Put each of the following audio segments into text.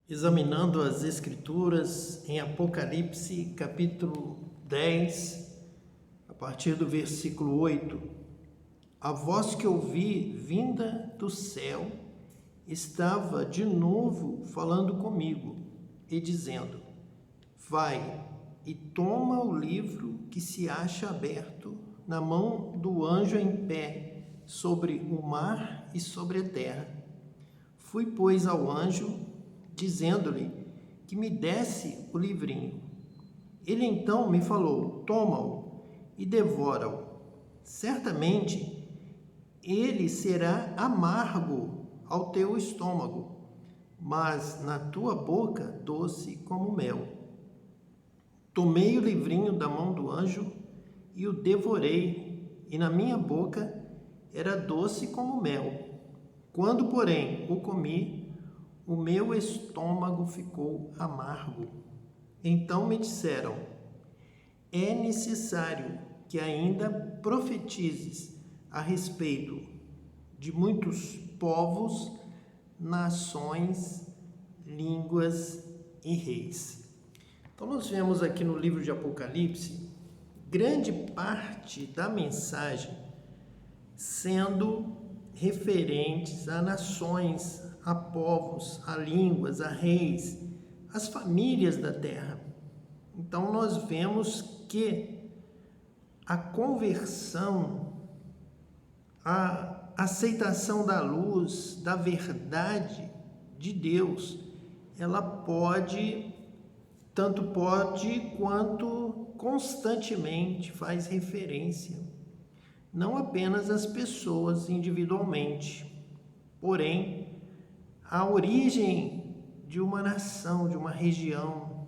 Examinando as Escrituras em Apocalipse, capítulo 10, a partir do versículo 8. A voz que ouvi vinda do céu estava de novo falando comigo e dizendo: Vai e toma o livro que se acha aberto na mão do anjo em pé sobre o mar e sobre a terra. Fui, pois, ao anjo, dizendo-lhe que me desse o livrinho. Ele então me falou: Toma-o e devora-o. Certamente ele será amargo ao teu estômago, mas na tua boca doce como mel. Tomei o livrinho da mão do anjo e o devorei, e na minha boca era doce como mel. Quando, porém, o comi, o meu estômago ficou amargo. Então me disseram: é necessário que ainda profetizes a respeito de muitos povos, nações, línguas e reis. Então nós vemos aqui no livro de Apocalipse grande parte da mensagem sendo referentes a nações, a povos, a línguas, a reis, as famílias da terra. Então nós vemos que a conversão, a aceitação da luz, da verdade de Deus, ela tanto pode quanto constantemente faz referência, não apenas às pessoas individualmente, porém, a origem de uma nação, de uma região,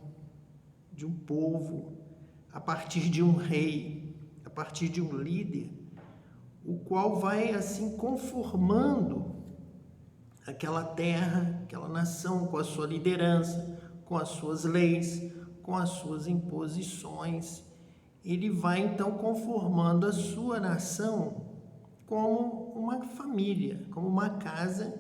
de um povo, a partir de um rei, a partir de um líder, o qual vai assim conformando aquela terra, aquela nação com a sua liderança, com as suas leis, com as suas imposições. Ele vai então conformando a sua nação como uma família, como uma casa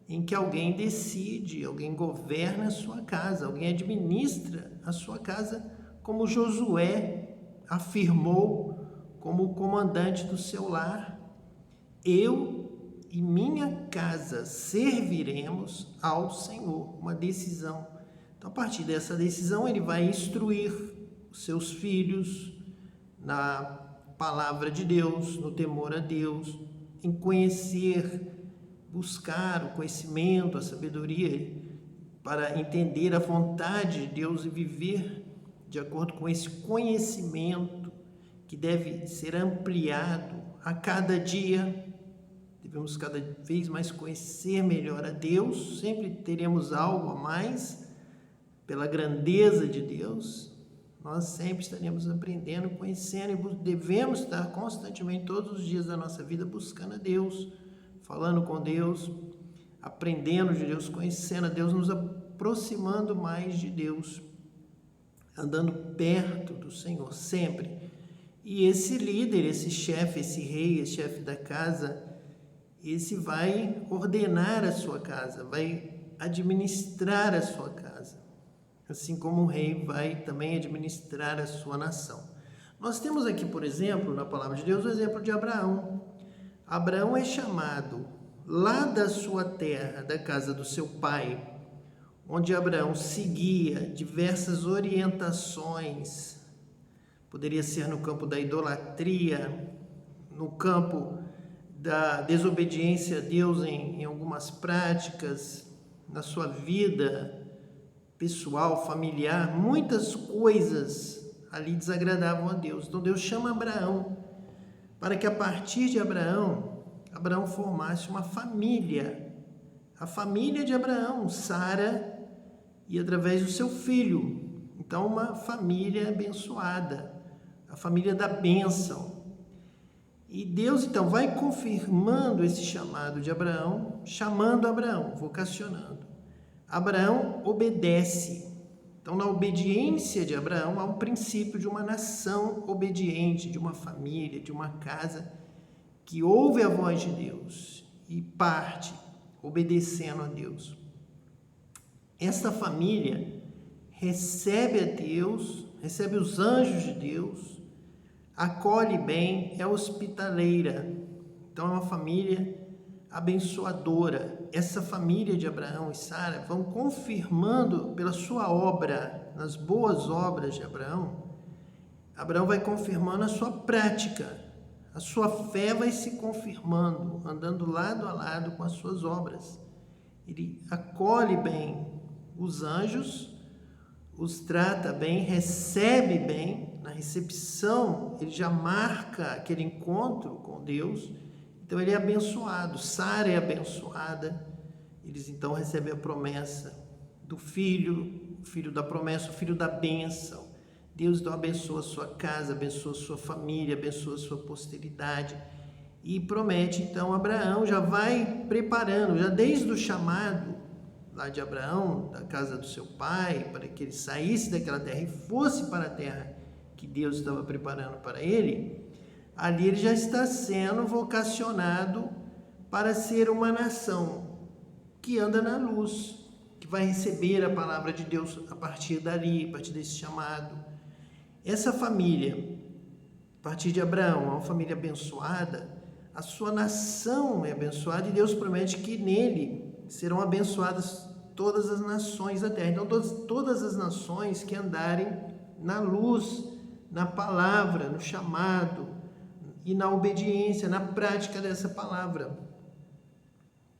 em que alguém decide, alguém governa a sua casa, alguém administra a sua casa, como Josué afirmou como comandante do seu lar: eu e minha casa serviremos ao Senhor. Uma decisão. Então, a partir dessa decisão, ele vai instruir os seus filhos na palavra de Deus, no temor a Deus, em conhecer, buscar o conhecimento, a sabedoria, para entender a vontade de Deus e viver de acordo com esse conhecimento que deve ser ampliado a cada dia. Devemos cada vez mais conhecer melhor a Deus, sempre teremos algo a mais pela grandeza de Deus. Nós sempre estaremos aprendendo, conhecendo e devemos estar constantemente, todos os dias da nossa vida, buscando a Deus, falando com Deus, aprendendo de Deus, conhecendo a Deus, nos aproximando mais de Deus, andando perto do Senhor sempre. E esse líder, esse chefe, esse rei, esse chefe da casa, esse vai ordenar a sua casa, vai administrar a sua casa, assim como o rei vai também administrar a sua nação. Nós temos aqui, por exemplo, na palavra de Deus, o exemplo de Abraão. Abraão é chamado lá da sua terra, da casa do seu pai, onde Abraão seguia diversas orientações. Poderia ser no campo da idolatria, no campo da desobediência a Deus em algumas práticas, na sua vida pessoal, familiar. Muitas coisas ali desagradavam a Deus. Então Deus chama Abraão para que a partir de Abraão formasse uma família, a família de Abraão, Sara, e através do seu filho. Então uma família abençoada, a família da bênção. E Deus então vai confirmando esse chamado de Abraão, chamando Abraão, vocacionando. Abraão obedece. Então, na obediência de Abraão, há um princípio de uma nação obediente, de uma família, de uma casa que ouve a voz de Deus e parte obedecendo a Deus. Esta família recebe a Deus, recebe os anjos de Deus, acolhe bem, é hospitaleira. Então é uma família abençoadora. Essa família de Abraão e Sara vão confirmando pela sua obra, nas boas obras de Abraão. Abraão vai confirmando a sua prática, a sua fé vai se confirmando, andando lado a lado com as suas obras. Ele acolhe bem os anjos, os trata bem, recebe bem. Na recepção, ele já marca aquele encontro com Deus. Então, ele é abençoado. Sara é abençoada. Eles, então, recebem a promessa do filho, o filho da promessa, o filho da bênção. Deus, então, abençoa a sua casa, abençoa a sua família, abençoa a sua posteridade. E promete, então, Abraão já vai preparando, já desde o chamado lá de Abraão, da casa do seu pai, para que ele saísse daquela terra e fosse para a terra que Deus estava preparando para ele, ali ele já está sendo vocacionado para ser uma nação que anda na luz, que vai receber a palavra de Deus a partir dali, a partir desse chamado. Essa família, a partir de Abraão, é uma família abençoada, a sua nação é abençoada e Deus promete que nele serão abençoadas todas as nações da terra. Então, todas as nações que andarem na luz, na palavra, no chamado e na obediência, na prática dessa palavra.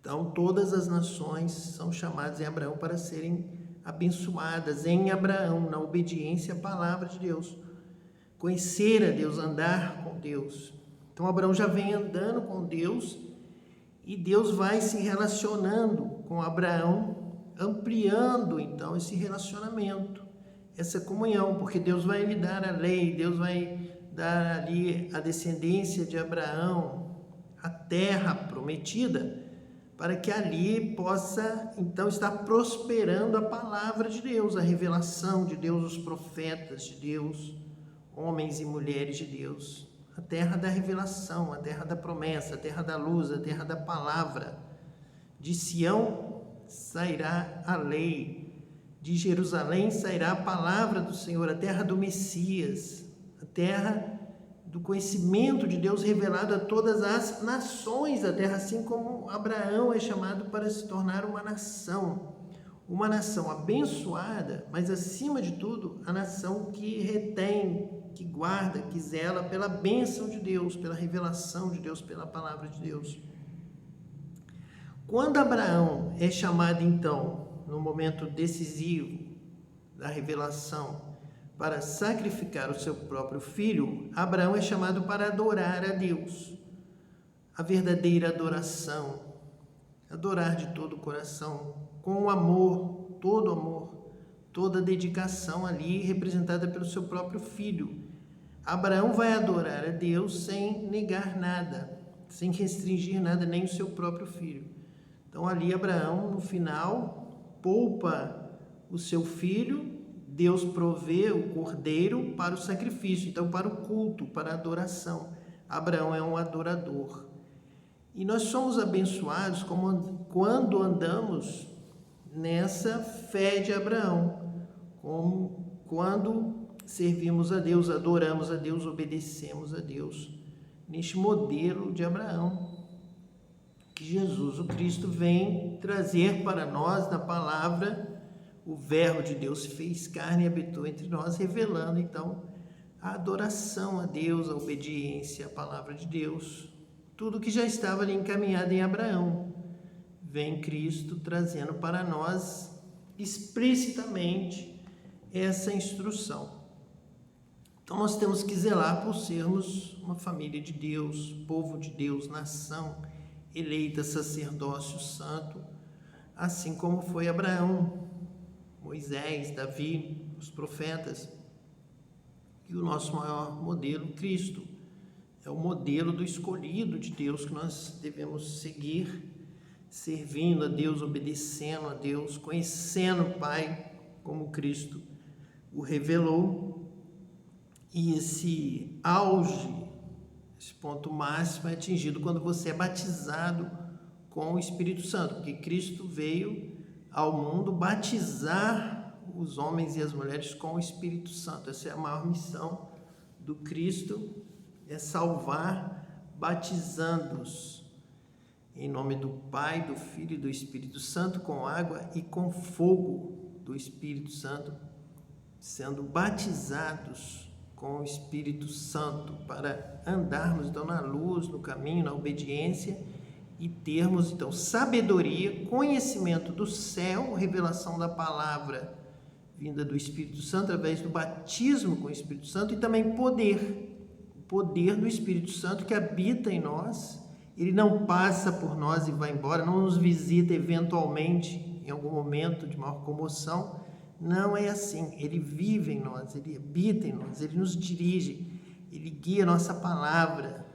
Então, todas as nações são chamadas em Abraão para serem abençoadas em Abraão, na obediência à palavra de Deus. Conhecer a Deus, andar com Deus. Então, Abraão já vem andando com Deus e Deus vai se relacionando com Abraão, ampliando, então, esse relacionamento, essa comunhão, porque Deus vai lhe dar a lei, Deus vai dar ali a descendência de Abraão, a terra prometida, para que ali possa, então, estar prosperando a palavra de Deus, a revelação de Deus, os profetas de Deus, homens e mulheres de Deus. A terra da revelação, a terra da promessa, a terra da luz, a terra da palavra. De Sião sairá a lei, de Jerusalém sairá a palavra do Senhor, a terra do Messias, a terra do conhecimento de Deus revelado a todas as nações da terra, assim como Abraão é chamado para se tornar uma nação abençoada, mas acima de tudo, a nação que retém, que guarda, que zela pela bênção de Deus, pela revelação de Deus, pela palavra de Deus. Quando Abraão é chamado, então, no momento decisivo da revelação, para sacrificar o seu próprio filho, Abraão é chamado para adorar a Deus, a verdadeira adoração, adorar de todo o coração, com amor, toda a dedicação ali representada pelo seu próprio filho. Abraão vai adorar a Deus sem negar nada, sem restringir nada, nem o seu próprio filho. Então ali Abraão, no final, poupa o seu filho, Deus provê o cordeiro para o sacrifício, então para o culto, para a adoração. Abraão é um adorador. E nós somos abençoados quando andamos nessa fé de Abraão, como quando servimos a Deus, adoramos a Deus, obedecemos a Deus, neste modelo de Abraão, que Jesus, o Cristo, vem trazer para nós na palavra. O Verbo de Deus fez carne e habitou entre nós, revelando, então, a adoração a Deus, a obediência à palavra de Deus, tudo que já estava ali encaminhado em Abraão. Vem Cristo trazendo para nós explicitamente essa instrução. Então, nós temos que zelar por sermos uma família de Deus, povo de Deus, nação eleita, sacerdócio santo, assim como foi Abraão, Moisés, Davi, os profetas, e o nosso maior modelo, Cristo. É o modelo do escolhido de Deus que nós devemos seguir, servindo a Deus, obedecendo a Deus, conhecendo o Pai, como Cristo o revelou. E esse auge, esse ponto máximo é atingido quando você é batizado com o Espírito Santo, porque Cristo veio ao mundo, batizar os homens e as mulheres com o Espírito Santo. Essa é a maior missão do Cristo, é salvar, batizando-os em nome do Pai, do Filho e do Espírito Santo, com água e com fogo do Espírito Santo, sendo batizados com o Espírito Santo para andarmos então na luz, no caminho, na obediência e termos então sabedoria, conhecimento do céu, revelação da palavra vinda do Espírito Santo através do batismo com o Espírito Santo e também poder, o poder do Espírito Santo que habita em nós. Ele não passa por nós e vai embora, não nos visita eventualmente em algum momento de maior comoção. Não é assim. Ele vive em nós, ele habita em nós, ele nos dirige, ele guia nossa palavra,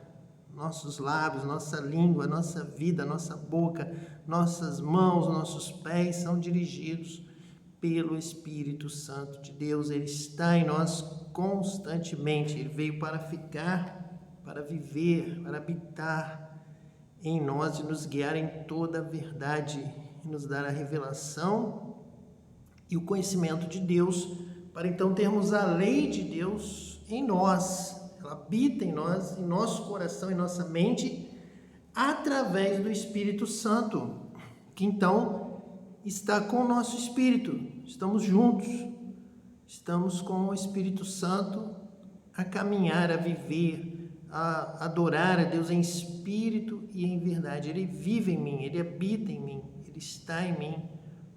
nossos lábios, nossa língua, nossa vida, nossa boca, nossas mãos, nossos pés são dirigidos pelo Espírito Santo de Deus. Ele está em nós constantemente. Ele veio para ficar, para viver, para habitar em nós e nos guiar em toda a verdade e nos dar a revelação e o conhecimento de Deus, para então termos a lei de Deus em nós. Ela habita em nós, em nosso coração, em nossa mente, através do Espírito Santo, que então está com o nosso espírito. Estamos juntos, estamos com o Espírito Santo a caminhar, a viver, a adorar a Deus em espírito e em verdade. Ele vive em mim, ele habita em mim, ele está em mim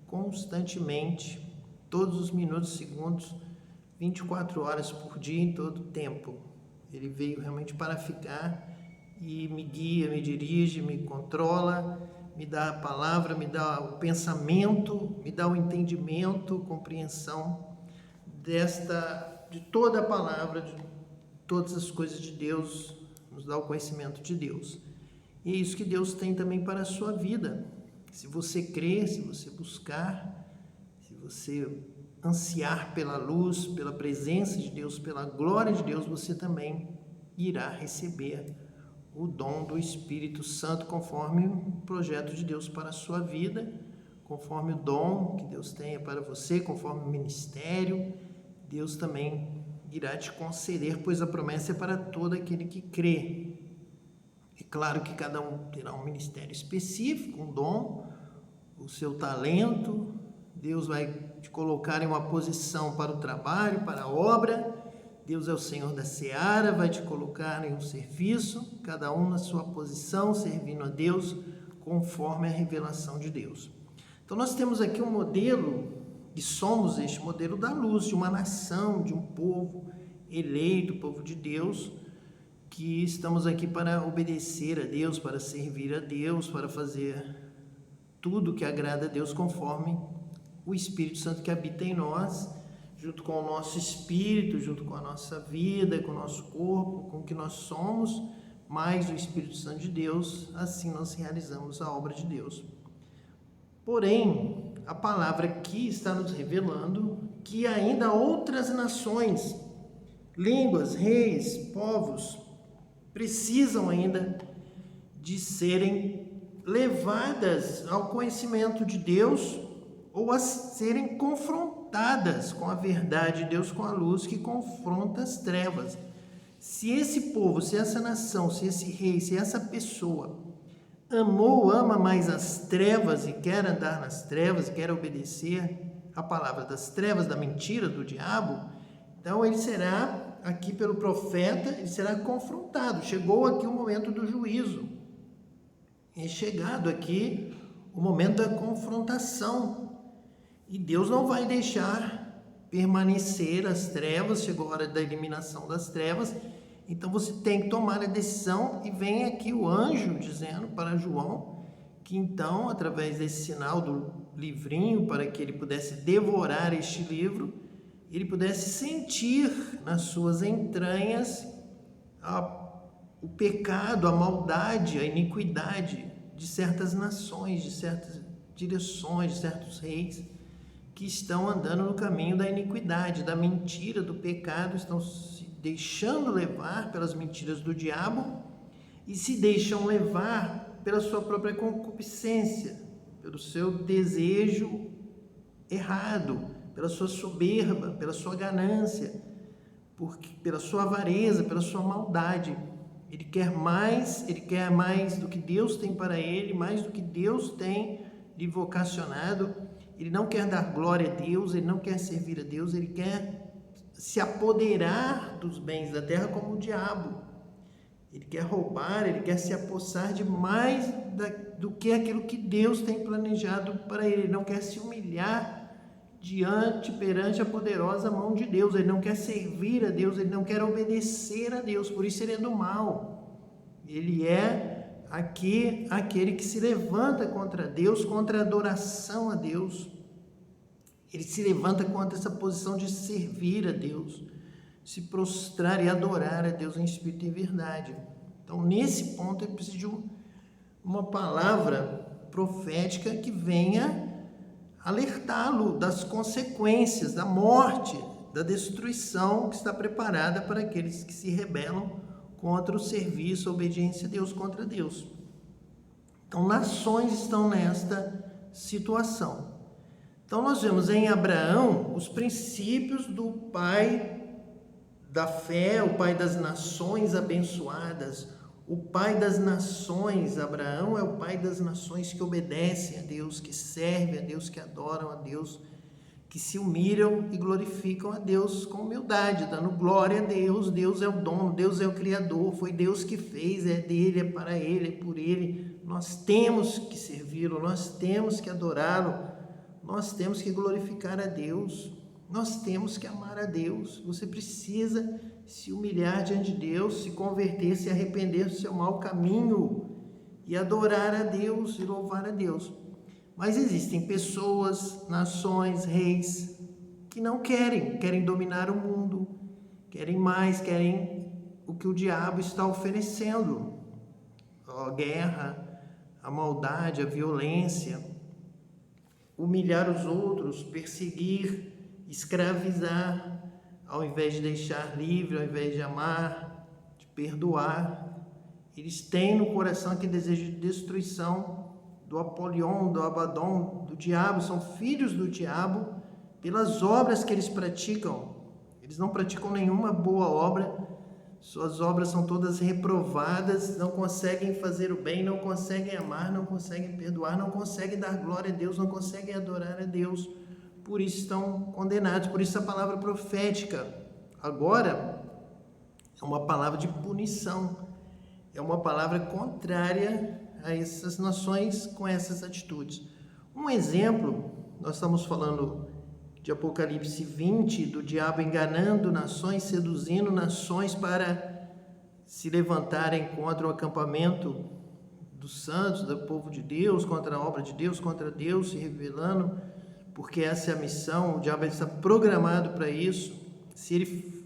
constantemente, todos os minutos, segundos, 24 horas por dia, em todo o tempo. Ele veio realmente para ficar e me guia, me dirige, me controla, me dá a palavra, me dá o pensamento, me dá o entendimento, compreensão de toda a palavra, de todas as coisas de Deus, nos dá o conhecimento de Deus. E é isso que Deus tem também para a sua vida. Se você crer, se você buscar, se você ansiar pela luz, pela presença de Deus, pela glória de Deus, você também irá receber o dom do Espírito Santo, conforme o projeto de Deus para a sua vida, conforme o dom que Deus tenha para você, conforme o ministério, Deus também irá te conceder, pois a promessa é para todo aquele que crê. É claro que cada um terá um ministério específico, um dom, o seu talento. Deus vai te colocar em uma posição para o trabalho, para a obra. Deus é o Senhor da seara, vai te colocar em um serviço, cada um na sua posição, servindo a Deus, conforme a revelação de Deus. Então nós temos aqui um modelo, e somos este modelo da luz, de uma nação, de um povo eleito, povo de Deus, que estamos aqui para obedecer a Deus, para servir a Deus, para fazer tudo que agrada a Deus, conforme o Espírito Santo que habita em nós, junto com o nosso espírito, junto com a nossa vida, com o nosso corpo, com o que nós somos, mais o Espírito Santo de Deus, assim nós realizamos a obra de Deus. Porém, a palavra aqui está nos revelando que ainda outras nações, línguas, reis, povos, precisam ainda de serem levadas ao conhecimento de Deus ou a serem confrontadas com a verdade de Deus, com a luz que confronta as trevas. Se esse povo, se essa nação, se esse rei, se essa pessoa ama mais as trevas e quer andar nas trevas, quer obedecer a palavra das trevas, da mentira, do diabo, então ele será, aqui pelo profeta, ele será confrontado. Chegou aqui o momento do juízo. É chegado aqui o momento da confrontação. E Deus não vai deixar permanecer as trevas, chegou a hora da eliminação das trevas. Então você tem que tomar a decisão, e vem aqui o anjo dizendo para João que então, através desse sinal do livrinho, para que ele pudesse devorar este livro, ele pudesse sentir nas suas entranhas o pecado, a maldade, a iniquidade de certas nações, de certas direções, de certos reis que estão andando no caminho da iniquidade, da mentira, do pecado, estão se deixando levar pelas mentiras do diabo e se deixam levar pela sua própria concupiscência, pelo seu desejo errado, pela sua soberba, pela sua ganância, pela sua avareza, pela sua maldade. Ele quer mais do que Deus tem para ele, mais do que Deus tem lhe vocacionado. Ele não quer dar glória a Deus, ele não quer servir a Deus, ele quer se apoderar dos bens da terra como o diabo. Ele quer roubar, ele quer se apossar de mais do que aquilo que Deus tem planejado para ele. Ele não quer se humilhar perante a poderosa mão de Deus. Ele não quer servir a Deus, ele não quer obedecer a Deus, por isso ele é do mal. Ele é aquele que se levanta contra Deus, contra a adoração a Deus. Ele se levanta contra essa posição de servir a Deus, se prostrar e adorar a Deus em espírito e em verdade. Então, nesse ponto, ele precisa de uma palavra profética que venha alertá-lo das consequências, da morte, da destruição que está preparada para aqueles que se rebelam contra o serviço, a obediência a Deus, contra Deus. Então, nações estão nesta situação. Então, nós vemos em Abraão os princípios do pai da fé, o pai das nações abençoadas, o pai das nações. Abraão é o pai das nações que obedecem a Deus, que servem a Deus, que adoram a Deus, que se humilham e glorificam a Deus com humildade, dando glória a Deus. Deus é o dono, Deus é o Criador, foi Deus que fez, é dele, é para ele, é por ele. Nós temos que servi-lo, nós temos que adorá-lo, nós temos que glorificar a Deus, nós temos que amar a Deus. Você precisa se humilhar diante de Deus, se converter, se arrepender do seu mau caminho e adorar a Deus e louvar a Deus. Mas existem pessoas, nações, reis que não querem dominar o mundo, querem mais, querem o que o diabo está oferecendo: a guerra, a maldade, a violência, humilhar os outros, perseguir, escravizar, ao invés de deixar livre, ao invés de amar, de perdoar. Eles têm no coração aquele desejo de destruição, do Apolion, do Abaddon, do diabo. São filhos do diabo pelas obras que eles praticam. Eles não praticam nenhuma boa obra, suas obras são todas reprovadas, não conseguem fazer o bem, não conseguem amar, não conseguem perdoar, não conseguem dar glória a Deus, não conseguem adorar a Deus. Por isso estão condenados. Por isso a palavra profética agora é uma palavra de punição, é uma palavra contrária a essas nações com essas atitudes. Um exemplo, nós estamos falando de Apocalipse 20, do diabo enganando nações, seduzindo nações para se levantarem contra o acampamento dos santos, do povo de Deus, contra a obra de Deus, contra Deus, se rebelando, porque essa é a missão. O diabo está programado para isso.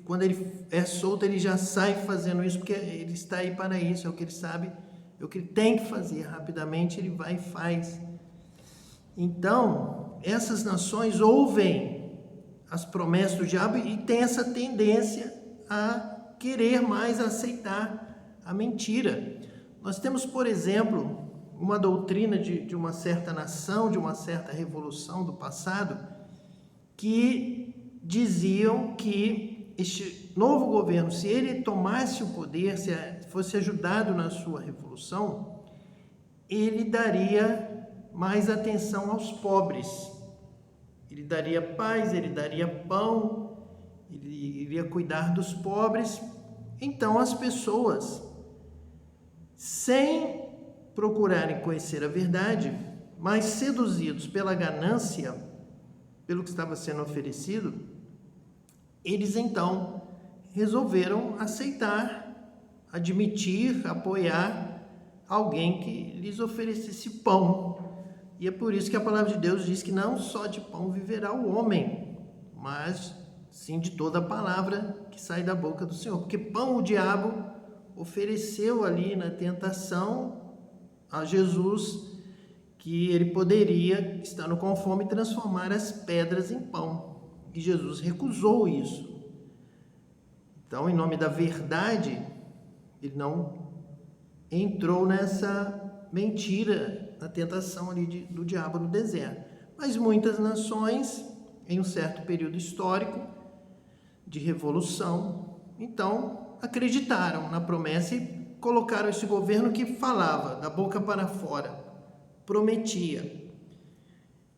Quando ele é solto, ele já sai fazendo isso, porque ele está aí para isso, é o que ele sabe, é o que ele tem que fazer. Rapidamente ele vai e faz. Então, essas nações ouvem as promessas do diabo e têm essa tendência a querer mais, a aceitar a mentira. Nós temos, por exemplo, uma doutrina de uma certa nação, de uma certa revolução do passado, que diziam que este novo governo, se ele tomasse o poder, se fosse ajudado na sua revolução, ele daria mais atenção aos pobres, ele daria paz, ele daria pão, ele iria cuidar dos pobres. Então as pessoas, sem procurarem conhecer a verdade, mas seduzidos pela ganância, pelo que estava sendo oferecido, eles então resolveram aceitar, admitir, apoiar alguém que lhes oferecesse pão. E é por isso que a palavra de Deus diz que não só de pão viverá o homem, mas sim de toda a palavra que sai da boca do Senhor. Porque pão o diabo ofereceu ali na tentação a Jesus, que ele poderia, estando com fome, transformar as pedras em pão. E Jesus recusou isso. Então, em nome da verdade, ele não entrou nessa mentira, na tentação ali do diabo no deserto. Mas muitas nações, em um certo período histórico de revolução, então acreditaram na promessa e colocaram esse governo que falava da boca para fora, prometia.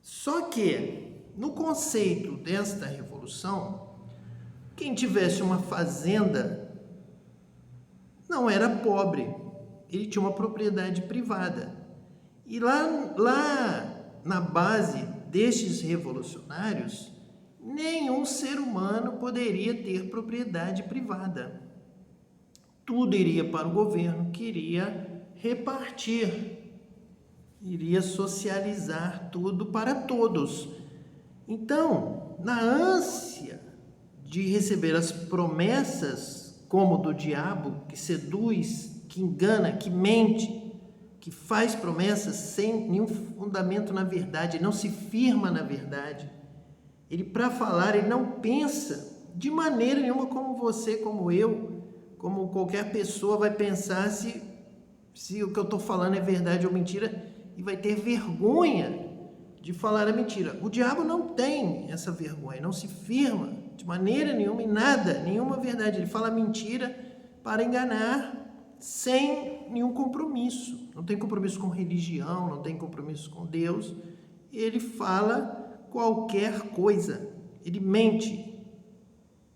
Só que, no conceito desta revolução, quem tivesse uma fazenda não era pobre, ele tinha uma propriedade privada. E lá na base destes revolucionários, nenhum ser humano poderia ter propriedade privada. Tudo iria para o governo, que iria repartir, iria socializar tudo para todos. Então, na ânsia de receber as promessas, como do diabo, que seduz, que engana, que mente, que faz promessas sem nenhum fundamento na verdade, não se firma na verdade. Ele, para falar, ele não pensa de maneira nenhuma como você, como eu, como qualquer pessoa vai pensar se o que eu estou falando é verdade ou mentira, e vai ter vergonha de falar a mentira. O diabo não tem essa vergonha, não se firma de maneira nenhuma em nada, nenhuma verdade. Ele fala mentira para enganar sem nenhum compromisso. Não tem compromisso com religião, não tem compromisso com Deus. Ele fala qualquer coisa. Ele mente.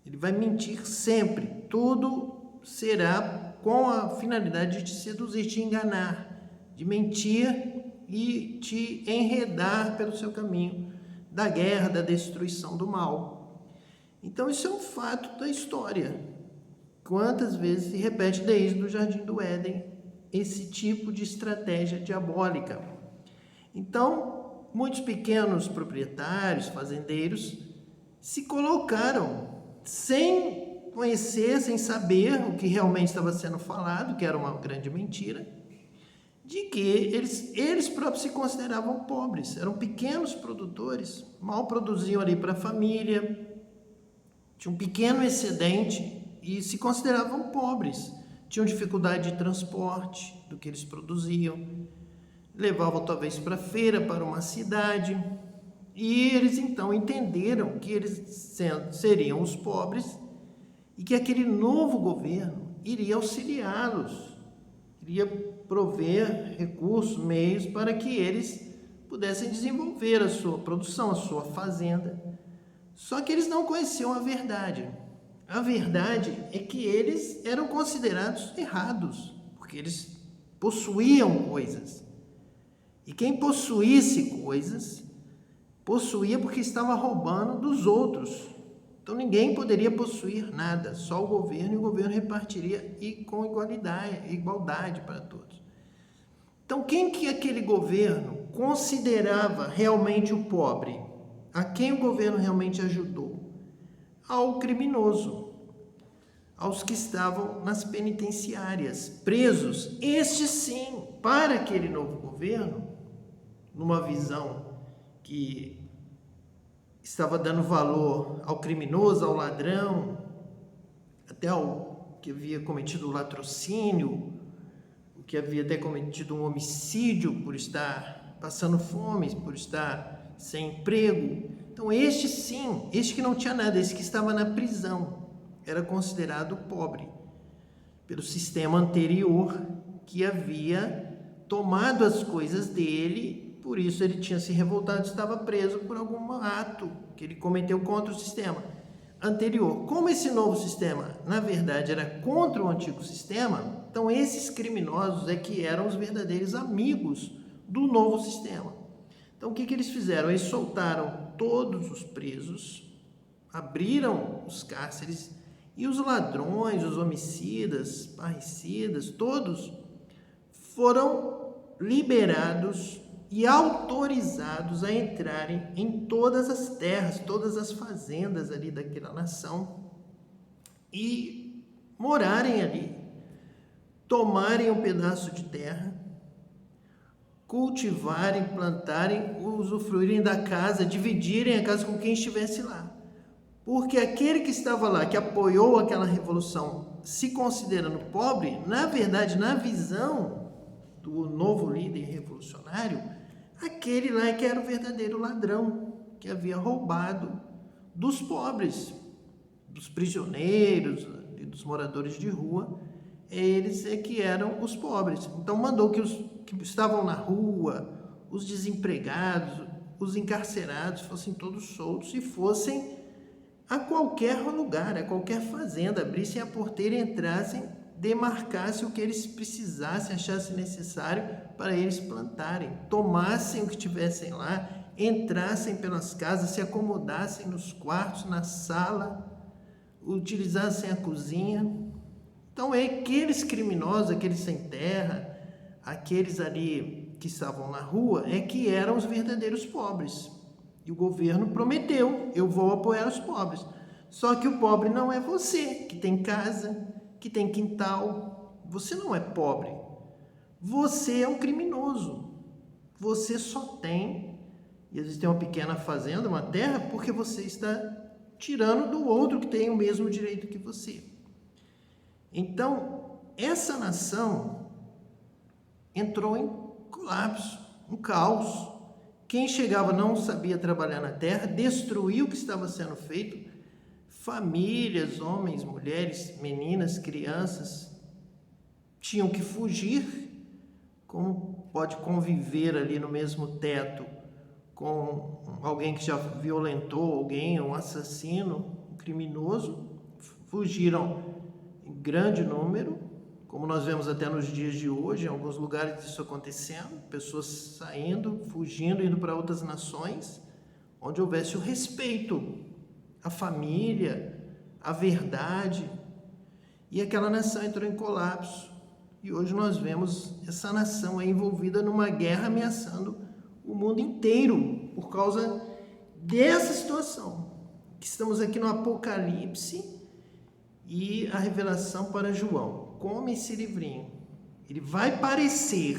Ele vai mentir sempre. Tudo será com a finalidade de te seduzir, te enganar, de mentir e te enredar pelo seu caminho da guerra, da destruição, do mal. Então isso é um fato da história. Quantas vezes se repete desde o Jardim do Éden esse tipo de estratégia diabólica? Então, muitos pequenos proprietários, fazendeiros, se colocaram sem conhecer, sem saber o que realmente estava sendo falado, que era uma grande mentira, de que eles próprios se consideravam pobres, eram pequenos produtores, mal produziam ali para a família, tinham um pequeno excedente e se consideravam pobres, tinham dificuldade de transporte do que eles produziam, levavam talvez para a feira, para uma cidade, e eles então entenderam que eles seriam os pobres e que aquele novo governo iria auxiliá-los, iria prover recursos, meios para que eles pudessem desenvolver a sua produção, a sua fazenda. Só que eles não conheciam a verdade. A verdade é que eles eram considerados errados, porque eles possuíam coisas. E quem possuísse coisas, possuía porque estava roubando dos outros. Então ninguém poderia possuir nada, só o governo, e o governo repartiria e com igualdade para todos. Então quem que aquele governo considerava realmente o pobre? A quem o governo realmente ajudou? Ao criminoso, aos que estavam nas penitenciárias, presos. Estes sim, para aquele novo governo, numa visão que estava dando valor ao criminoso, ao ladrão, até ao que havia cometido latrocínio, o que havia até cometido um homicídio por estar passando fome, por estar sem emprego. Então este sim, este que não tinha nada, este que estava na prisão, era considerado pobre pelo sistema anterior que havia tomado as coisas dele. Por isso ele tinha se revoltado, estava preso por algum ato que ele cometeu contra o sistema anterior. Como esse novo sistema, na verdade, era contra o antigo sistema, então esses criminosos é que eram os verdadeiros amigos do novo sistema. Então o que eles fizeram? Eles soltaram todos os presos, abriram os cárceres e os ladrões, os homicidas, parricidas, todos foram liberados e autorizados a entrarem em todas as terras, todas as fazendas ali daquela nação e morarem ali, tomarem um pedaço de terra, cultivarem, plantarem, usufruírem da casa, dividirem a casa com quem estivesse lá. Porque aquele que estava lá, que apoiou aquela revolução, se considerando pobre, na verdade, na visão do novo líder revolucionário, aquele lá que era o verdadeiro ladrão, que havia roubado dos pobres, dos prisioneiros e dos moradores de rua. Eles é que eram os pobres. Então mandou que os que estavam na rua, os desempregados, os encarcerados fossem todos soltos e fossem a qualquer lugar, a qualquer fazenda, abrissem a porteira e entrassem, demarcassem o que eles precisassem, achassem necessário para eles plantarem, tomassem o que tivessem lá, entrassem pelas casas, se acomodassem nos quartos, na sala, utilizassem a cozinha. Então, aqueles criminosos, aqueles sem terra, aqueles ali que estavam na rua, é que eram os verdadeiros pobres. E o governo prometeu, eu vou apoiar os pobres. Só que o pobre não é você, que tem casa, que tem quintal. Você não é pobre. Você é um criminoso. Você só tem, e às vezes tem uma pequena fazenda, uma terra, porque você está tirando do outro que tem o mesmo direito que você. Então, essa nação entrou em colapso, um caos. Quem chegava não sabia trabalhar na terra, destruiu o que estava sendo feito. Famílias, homens, mulheres, meninas, crianças tinham que fugir. Como pode conviver ali no mesmo teto com alguém que já violentou alguém, um assassino, um criminoso? Fugiram em grande número, como nós vemos até nos dias de hoje, em alguns lugares isso acontecendo, pessoas saindo, fugindo, indo para outras nações, onde houvesse o respeito à família, à verdade, e aquela nação entrou em colapso. E hoje nós vemos essa nação envolvida numa guerra ameaçando o mundo inteiro, por causa dessa situação, que estamos aqui no Apocalipse, e a revelação para João. Come esse livrinho. Ele vai parecer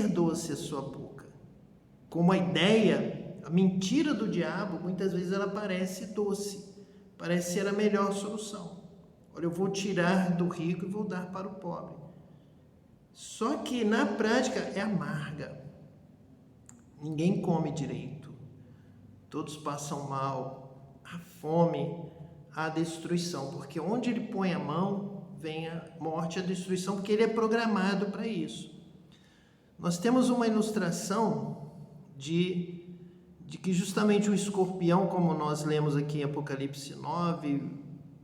doce a sua boca. Como a ideia, a mentira do diabo, muitas vezes ela parece doce, parece ser a melhor solução. Olha, eu vou tirar do rico e vou dar para o pobre. Só que na prática é amarga. Ninguém come direito. Todos passam mal. A fome, a destruição, porque onde ele põe a mão, vem a morte e a destruição, porque ele é programado para isso. Nós temos uma ilustração de que justamente o escorpião, como nós lemos aqui em Apocalipse 9,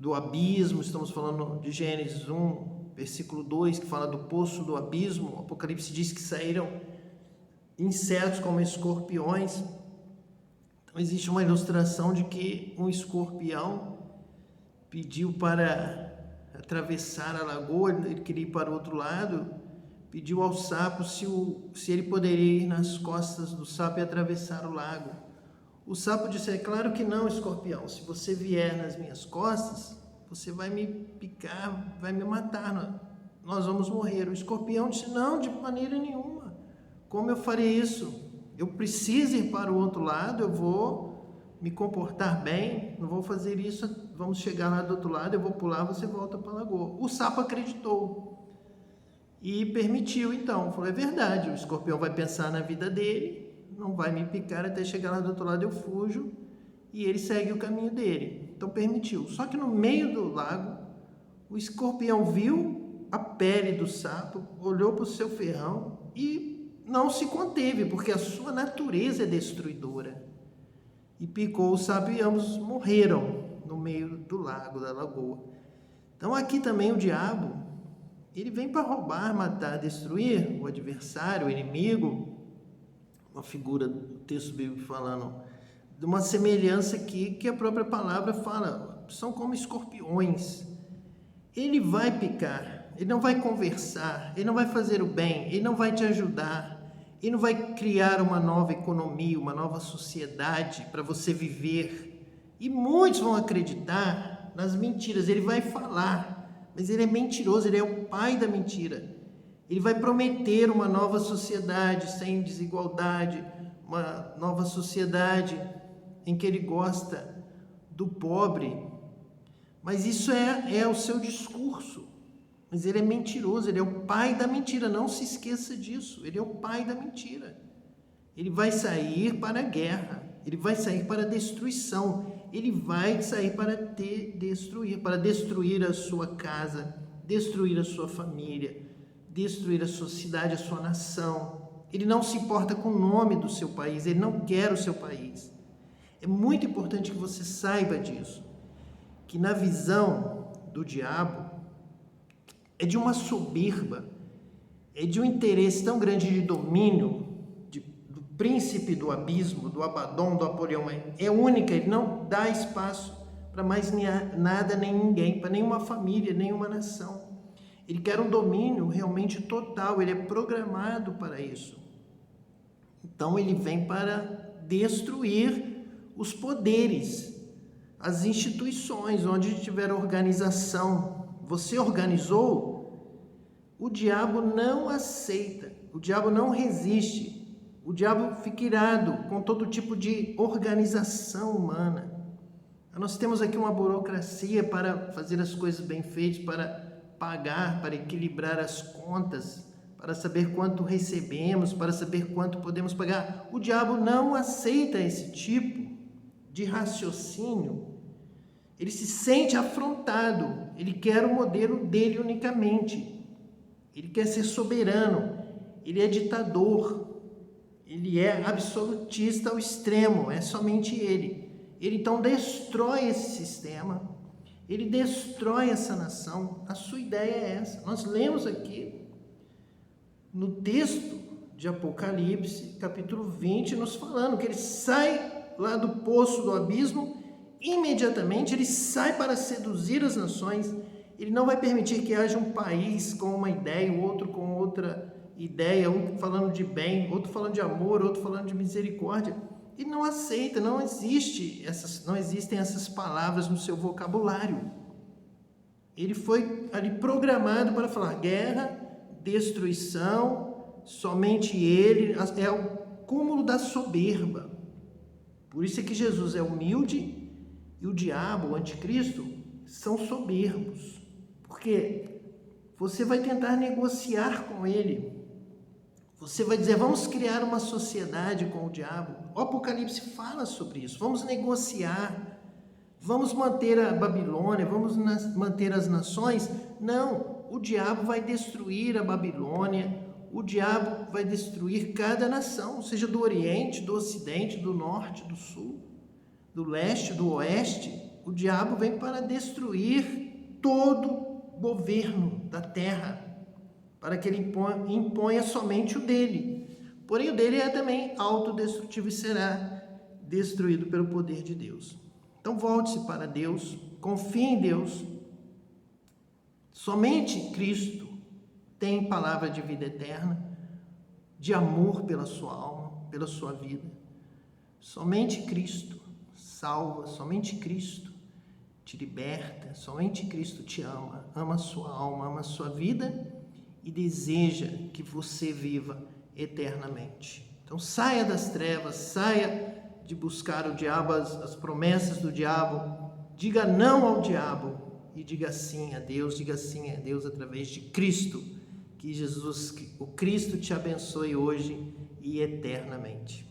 do abismo, estamos falando de Gênesis 1, versículo 2, que fala do poço do abismo. O Apocalipse diz que saíram insetos como escorpiões. Então existe uma ilustração de que um escorpião pediu para atravessar a lagoa, ele queria ir para o outro lado, pediu ao sapo se ele poderia ir nas costas do sapo e atravessar o lago. O sapo disse: é claro que não, escorpião, se você vier nas minhas costas, você vai me picar, vai me matar, nós vamos morrer. O escorpião disse: não, de maneira nenhuma, como eu farei isso? Eu preciso ir para o outro lado, eu vou me comportar bem, não vou fazer isso, vamos chegar lá do outro lado, eu vou pular, você volta para a lagoa. O sapo acreditou e permitiu, então, falou: é verdade, o escorpião vai pensar na vida dele, não vai me picar, até chegar lá do outro lado eu fujo, e ele segue o caminho dele. Então permitiu. Só que no meio do lago, o escorpião viu a pele do sapo, olhou para o seu ferrão e não se conteve, porque a sua natureza é destruidora. E picou o sapo e ambos morreram no meio do lago, da lagoa. Então aqui também o diabo, ele vem para roubar, matar, destruir o adversário, o inimigo. Uma figura do texto bíblico falando de uma semelhança aqui que a própria palavra fala, são como escorpiões. Ele vai picar, ele não vai conversar, ele não vai fazer o bem, ele não vai te ajudar, ele não vai criar uma nova economia, uma nova sociedade para você viver. E muitos vão acreditar nas mentiras. Ele vai falar, mas ele é mentiroso, ele é o pai da mentira. Ele vai prometer uma nova sociedade sem desigualdade, uma nova sociedade em que ele gosta do pobre. Mas isso é o seu discurso. Mas ele é mentiroso, ele é o pai da mentira. Não se esqueça disso. Ele é o pai da mentira. Ele vai sair para a guerra. Ele vai sair para a destruição. Ele vai sair para te destruir, para destruir a sua casa, destruir a sua família, destruir a sua cidade, a sua nação. Ele não se importa com o nome do seu país, ele não quer o seu país. É muito importante que você saiba disso, que na visão do diabo é de uma soberba, é de um interesse tão grande de domínio do príncipe do abismo, do Abaddon, do Apolião. É única, ele não dá espaço para mais nada nem ninguém, para nenhuma família, nenhuma nação. Ele quer um domínio realmente total, ele é programado para isso. Então ele vem para destruir os poderes, as instituições, onde tiver organização. Você organizou, o diabo não aceita, o diabo não resiste, o diabo fica irado com todo tipo de organização humana. Nós temos aqui uma burocracia para fazer as coisas bem feitas, para pagar, para equilibrar as contas, para saber quanto recebemos, para saber quanto podemos pagar. O diabo não aceita esse tipo de raciocínio. Ele se sente afrontado, ele quer o modelo dele unicamente. Ele quer ser soberano, ele é ditador, ele é absolutista ao extremo, é somente ele. Ele então destrói esse sistema, ele destrói essa nação. A sua ideia é essa. Nós lemos aqui no texto de Apocalipse, capítulo 20, nos falando que ele sai lá do poço do abismo, imediatamente ele sai para seduzir as nações. Ele não vai permitir que haja um país com uma ideia, o outro com outra ideia, um falando de bem, outro falando de amor, outro falando de misericórdia. Ele não aceita, não existem essas palavras no seu vocabulário. Ele foi ali programado para falar guerra, destruição, somente ele, é o cúmulo da soberba. Por isso é que Jesus é humilde e o diabo, o anticristo, são soberbos. Porque você vai tentar negociar com ele. Você vai dizer, vamos criar uma sociedade com o diabo. O Apocalipse fala sobre isso. Vamos negociar. Vamos manter a Babilônia, vamos manter as nações. Não. O diabo vai destruir a Babilônia, o diabo vai destruir cada nação, seja do Oriente, do Ocidente, do Norte, do Sul, do Leste, do Oeste. O diabo vem para destruir todo governo da terra, para que ele imponha somente o dele. Porém, o dele é também autodestrutivo e será destruído pelo poder de Deus. Então, volte-se para Deus, confie em Deus. Somente Cristo tem palavra de vida eterna, de amor pela sua alma, pela sua vida. Somente Cristo salva, somente Cristo te liberta, somente Cristo te ama, ama a sua alma, ama a sua vida e deseja que você viva eternamente. Então saia das trevas, saia de buscar o diabo, as promessas do diabo, diga não ao diabo, e diga sim a Deus através de Cristo. Que Jesus, o Cristo te abençoe hoje e eternamente.